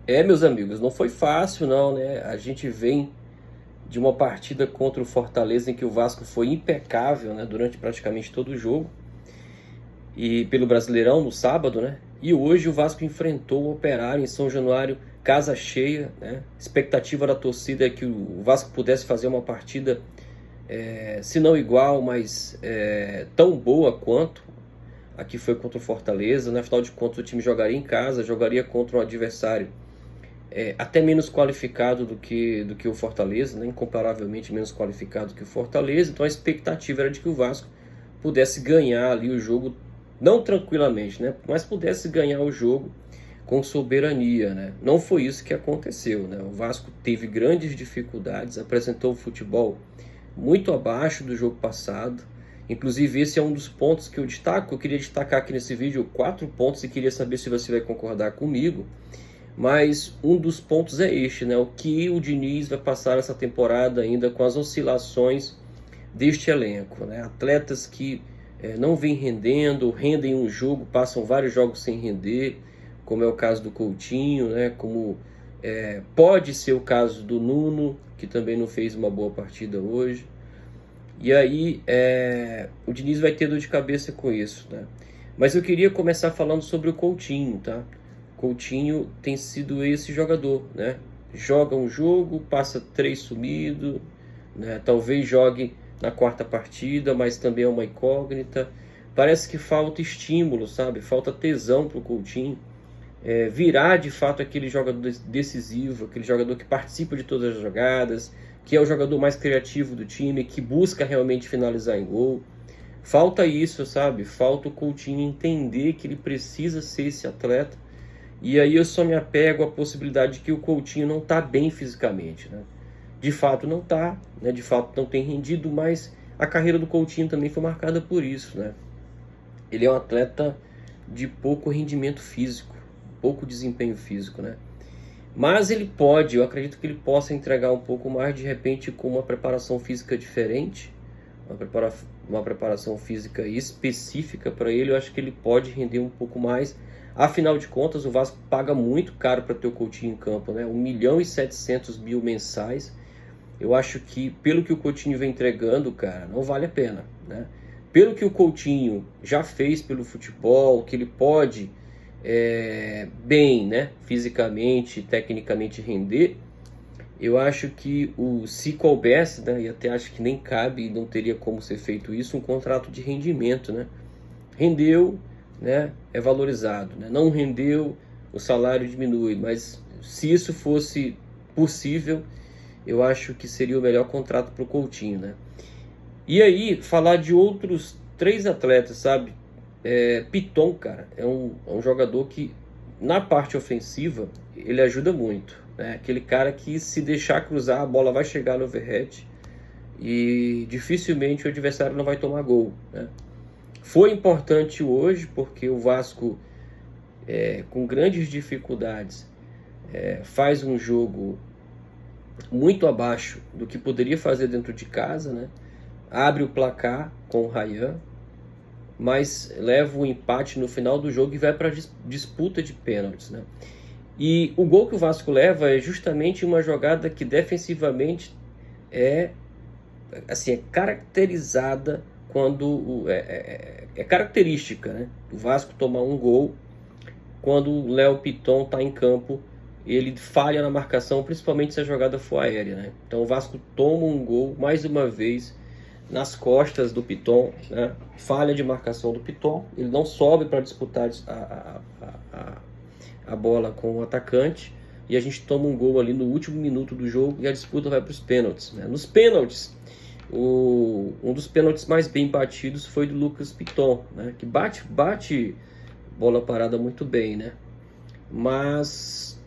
Meus amigos, não foi fácil não, né? A gente vem de uma partida contra o Fortaleza em que o Vasco foi impecável, né, durante praticamente todo o jogo, e pelo Brasileirão no sábado, né? E hoje o Vasco enfrentou o Operário em São Januário, casa cheia, né? Expectativa da torcida é que o Vasco pudesse fazer uma partida, se não igual, mas tão boa quanto aqui foi contra o Fortaleza, né? Afinal de contas o time jogaria em casa, jogaria contra um adversário até menos qualificado do que o Fortaleza, né? Incomparavelmente menos qualificado que o Fortaleza. Então a expectativa era de que o Vasco pudesse ganhar ali o jogo, não tranquilamente, né? Mas pudesse ganhar o jogo com soberania, né? Não foi isso que aconteceu, né? O Vasco teve grandes dificuldades, apresentou um futebol muito abaixo do jogo passado. Inclusive esse é um dos pontos que eu destaco. Eu queria destacar aqui nesse vídeo 4 pontos e queria saber se você vai concordar comigo. Mas um dos pontos é este, né? O que o Diniz vai passar essa temporada ainda com as oscilações deste elenco, né? Atletas que não vêm rendendo, rendem um jogo, passam vários jogos sem render, como é o caso do Coutinho, né? Como pode ser o caso do Nuno, que também não fez uma boa partida hoje. E aí o Diniz vai ter dor de cabeça com isso, né? Mas eu queria começar falando sobre o Coutinho, tá? Coutinho tem sido esse jogador, né? Joga um jogo, passa 3 sumido, né? Talvez jogue na quarta partida, mas também é uma incógnita. Parece que falta estímulo, sabe? Falta tesão pro Coutinho. Virar de fato aquele jogador decisivo, aquele jogador que participa de todas as jogadas, que é o jogador mais criativo do time, que busca realmente finalizar em gol. Falta isso, sabe? Falta o Coutinho entender que ele precisa ser esse atleta. E aí eu só me apego à possibilidade de que o Coutinho não está bem fisicamente, né? De fato não está, né? De fato não tem rendido, mas a carreira do Coutinho também foi marcada por isso, né? Ele é um atleta de pouco rendimento físico, pouco desempenho físico, né? Mas ele pode, eu acredito que ele possa entregar um pouco mais, de repente, com uma preparação física diferente, uma preparação física específica para ele. Eu acho que ele pode render um pouco mais. Afinal de contas, o Vasco paga muito caro para ter o Coutinho em campo, né? 1.700.000 mensais. Eu acho que, pelo que o Coutinho vem entregando, cara, não vale a pena, né? Pelo que o Coutinho já fez pelo futebol, que ele pode bem, né, fisicamente, tecnicamente render, eu acho que se coubesse, né, e até acho que nem cabe e não teria como ser feito isso, um contrato de rendimento, né? Rendeu, né, é valorizado, né? Não rendeu, o salário diminui. Mas se isso fosse possível, eu acho que seria o melhor contrato para o Coutinho, né? E aí, falar de outros 3 atletas, sabe? Piton, cara, é um jogador que, na parte ofensiva, ele ajuda muito, né? Aquele cara que, se deixar cruzar, a bola vai chegar no overhead e dificilmente o adversário não vai tomar gol, né? Foi importante hoje porque o Vasco, com grandes dificuldades, faz um jogo muito abaixo do que poderia fazer dentro de casa, né? Abre o placar com o Ryan, mas leva o empate no final do jogo e vai para a disputa de pênaltis, né? E o gol que o Vasco leva é justamente uma jogada que defensivamente é assim, é caracterizada quando é característica, né? O Vasco tomar um gol quando o Léo Piton está em campo, ele falha na marcação, principalmente se a jogada for aérea, né? Então o Vasco toma um gol mais uma vez nas costas do Piton, né? Falha de marcação do Piton, ele não sobe para disputar a bola com o atacante, e a gente toma um gol ali no último minuto do jogo e a disputa vai para os pênaltis, né? Nos pênaltis, um dos pênaltis mais bem batidos foi do Lucas Piton, né? Que bate bola parada muito bem, né? Mas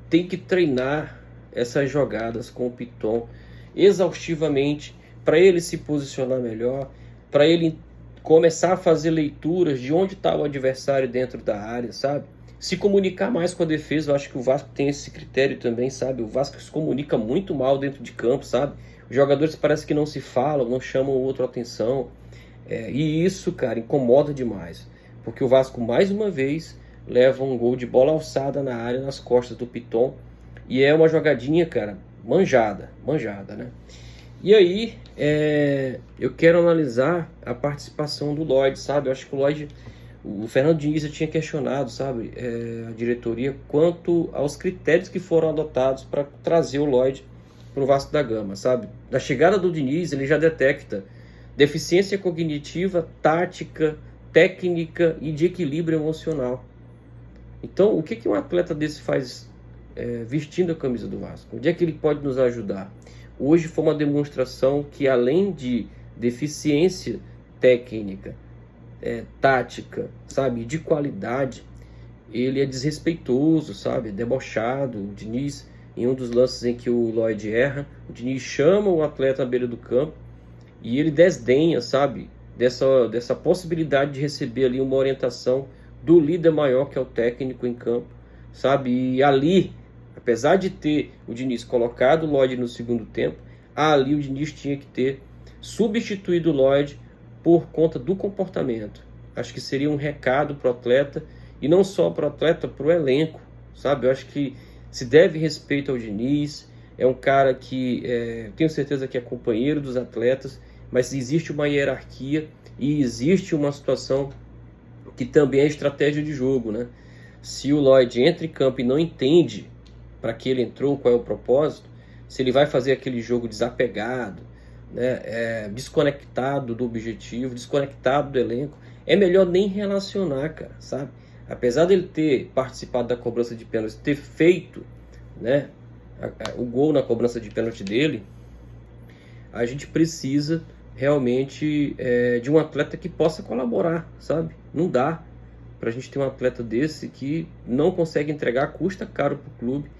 tem que treinar essas jogadas com o Piton exaustivamente para ele se posicionar melhor, para ele começar a fazer leituras de onde está o adversário dentro da área, sabe? Se comunicar mais com a defesa. Eu acho que o Vasco tem esse critério também, sabe? O Vasco se comunica muito mal dentro de campo, sabe? Os jogadores parece que não se falam, não chamam o outro atenção. E isso, cara, incomoda demais. Porque o Vasco, mais uma vez, leva um gol de bola alçada na área, nas costas do Piton. E é uma jogadinha, cara, manjada, né? E aí, eu quero analisar a participação do Lloyd, sabe? Eu acho que o Fernando Diniz já tinha questionado, sabe, a diretoria quanto aos critérios que foram adotados para trazer o Lloyd para o Vasco da Gama, sabe? Na chegada do Diniz, ele já detecta deficiência cognitiva, tática, técnica e de equilíbrio emocional. Então, o que um atleta desse faz vestindo a camisa do Vasco? Onde é que ele pode nos ajudar? Hoje foi uma demonstração que, além de deficiência técnica, tática, sabe, de qualidade, ele é desrespeitoso, sabe, debochado. O Diniz, em um dos lances em que o Lloyd erra, o Diniz chama o atleta à beira do campo e ele desdenha, sabe, dessa possibilidade de receber ali uma orientação do líder maior, que é o técnico em campo, sabe. E ali, apesar de ter o Diniz colocado o Lloyd no segundo tempo, ali o Diniz tinha que ter substituído o Lloyd por conta do comportamento. Acho que seria um recado para o atleta, e não só para o atleta, para o elenco, sabe. Eu acho que se deve respeito ao Diniz, é um cara que tenho certeza que é companheiro dos atletas, mas existe uma hierarquia e existe uma situação que também é estratégia de jogo, né? Se o Lloyd entra em campo e não entende para que ele entrou, qual é o propósito, se ele vai fazer aquele jogo desapegado, né, desconectado do objetivo, desconectado do elenco, é melhor nem relacionar, cara, sabe? Apesar dele ter participado da cobrança de pênalti, ter feito, né, o gol na cobrança de pênalti dele, a gente precisa realmente de um atleta que possa colaborar, sabe? Não dá pra gente ter um atleta desse que não consegue entregar, custa caro pro clube,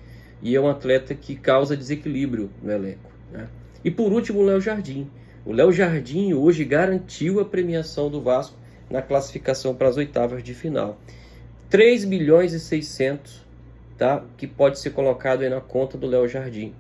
e é um atleta que causa desequilíbrio no elenco, né? E por último, o Léo Jardim. O Léo Jardim hoje garantiu a premiação do Vasco na classificação para as oitavas de final. 3 milhões e 600, tá? Que pode ser colocado aí na conta do Léo Jardim.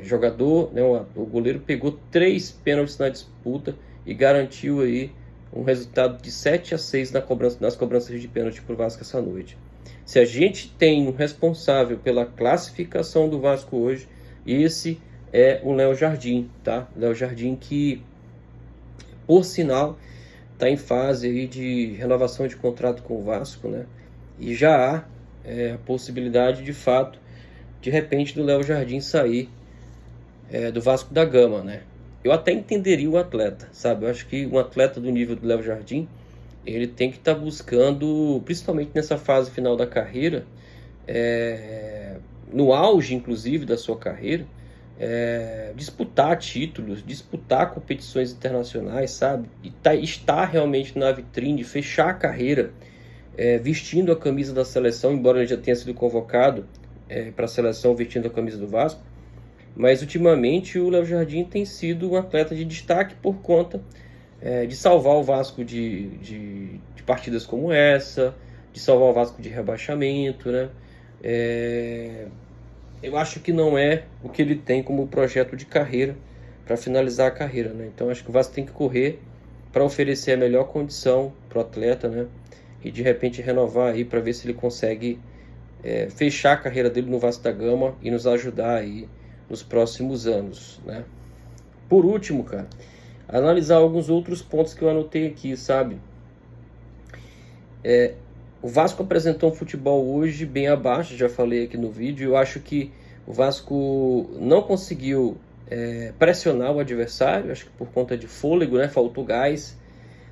Jogador, né, o goleiro pegou 3 pênaltis na disputa e garantiu aí um resultado de 7-6 nas cobranças de pênalti para o Vasco essa noite. Se a gente tem um responsável pela classificação do Vasco hoje, esse é o Léo Jardim, tá? Léo Jardim que, por sinal, está em fase aí de renovação de contrato com o Vasco, né? E já há a possibilidade, de fato, de repente, do Léo Jardim sair do Vasco da Gama, né? Eu até entenderia o atleta, sabe? Eu acho que um atleta do nível do Léo Jardim, ele tem que estar buscando, principalmente nessa fase final da carreira, no auge, inclusive, da sua carreira, disputar títulos, disputar competições internacionais, sabe? E estar realmente na vitrine, fechar a carreira vestindo a camisa da seleção, embora ele já tenha sido convocado para a seleção vestindo a camisa do Vasco. Mas ultimamente o Léo Jardim tem sido um atleta de destaque por conta de salvar o Vasco de partidas como essa, de salvar o Vasco de rebaixamento, né? Eu acho que não é o que ele tem como projeto de carreira para finalizar a carreira, né? Então acho que o Vasco tem que correr para oferecer a melhor condição para o atleta, né? E de repente renovar aí para ver se ele consegue fechar a carreira dele no Vasco da Gama e nos ajudar aí nos próximos anos, né? Por último, cara, analisar alguns outros pontos que eu anotei aqui, sabe? O Vasco apresentou um futebol hoje bem abaixo, já falei aqui no vídeo. Eu acho que o Vasco não conseguiu pressionar o adversário, acho que por conta de fôlego, né? Faltou gás.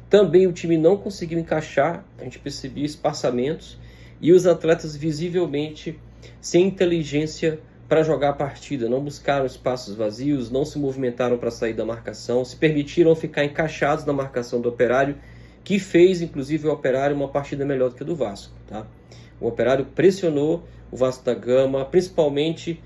Também o time não conseguiu encaixar, a gente percebia espaçamentos, e os atletas visivelmente sem inteligência para jogar a partida, não buscaram espaços vazios, não se movimentaram para sair da marcação, se permitiram ficar encaixados na marcação do Operário, que fez inclusive o Operário uma partida melhor do que a do Vasco, tá? O Operário pressionou o Vasco da Gama, principalmente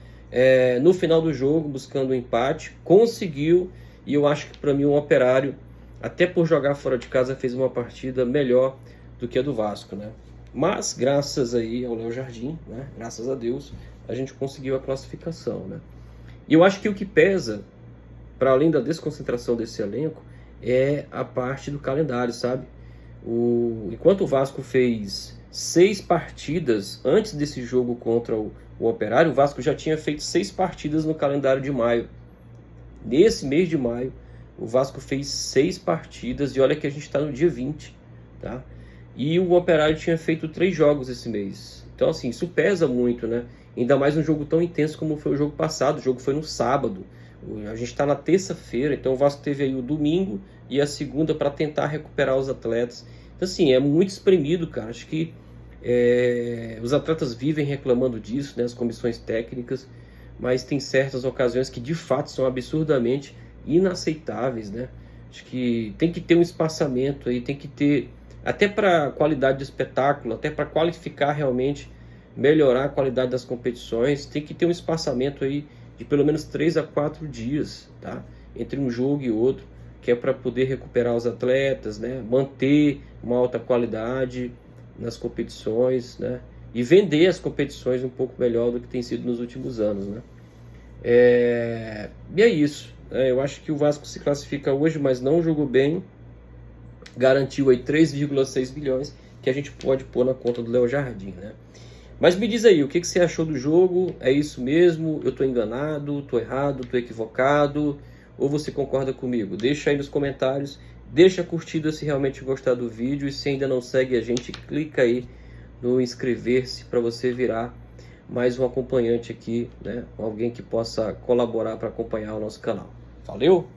no final do jogo, buscando o empate, conseguiu, e eu acho que para mim o Operário, até por jogar fora de casa, fez uma partida melhor do que a do Vasco, né? Mas graças aí ao Léo Jardim, né? Graças a Deus, a gente conseguiu a classificação, né? E eu acho que o que pesa, para além da desconcentração desse elenco, é a parte do calendário, sabe? Enquanto o Vasco fez 6 partidas antes desse jogo contra o Operário. O Vasco já tinha feito 6 partidas no calendário de maio. Nesse mês de maio, o Vasco fez 6 partidas, e olha que a gente está no dia 20, tá? E o Operário tinha feito 3 jogos esse mês. Então, assim, isso pesa muito, né? Ainda mais um jogo tão intenso como foi o jogo passado. O jogo foi no sábado. A gente está na terça-feira, então o Vasco teve aí o domingo e a segunda para tentar recuperar os atletas. Então, assim, é muito espremido, cara. Acho que os atletas vivem reclamando disso, né? As comissões técnicas, mas tem certas ocasiões que de fato são absurdamente inaceitáveis, né? Acho que tem que ter um espaçamento aí, tem que ter, até para qualidade de espetáculo, até para qualificar realmente, melhorar a qualidade das competições, tem que ter um espaçamento aí de pelo menos 3 a 4 dias, tá? Entre um jogo e outro, que é para poder recuperar os atletas, né? Manter uma alta qualidade nas competições, né? E vender as competições um pouco melhor do que tem sido nos últimos anos, né? E é isso, né? Eu acho que o Vasco se classifica hoje, mas não jogou bem. Garantiu aí 3,6 bilhões que a gente pode pôr na conta do Léo Jardim, né? Mas me diz aí, o que você achou do jogo? É isso mesmo? Eu estou enganado? Estou errado? Estou equivocado? Ou você concorda comigo? Deixa aí nos comentários. Deixa a curtida se realmente gostar do vídeo. E se ainda não segue a gente, clica aí no inscrever-se para você virar mais um acompanhante aqui, né? Alguém que possa colaborar para acompanhar o nosso canal. Valeu?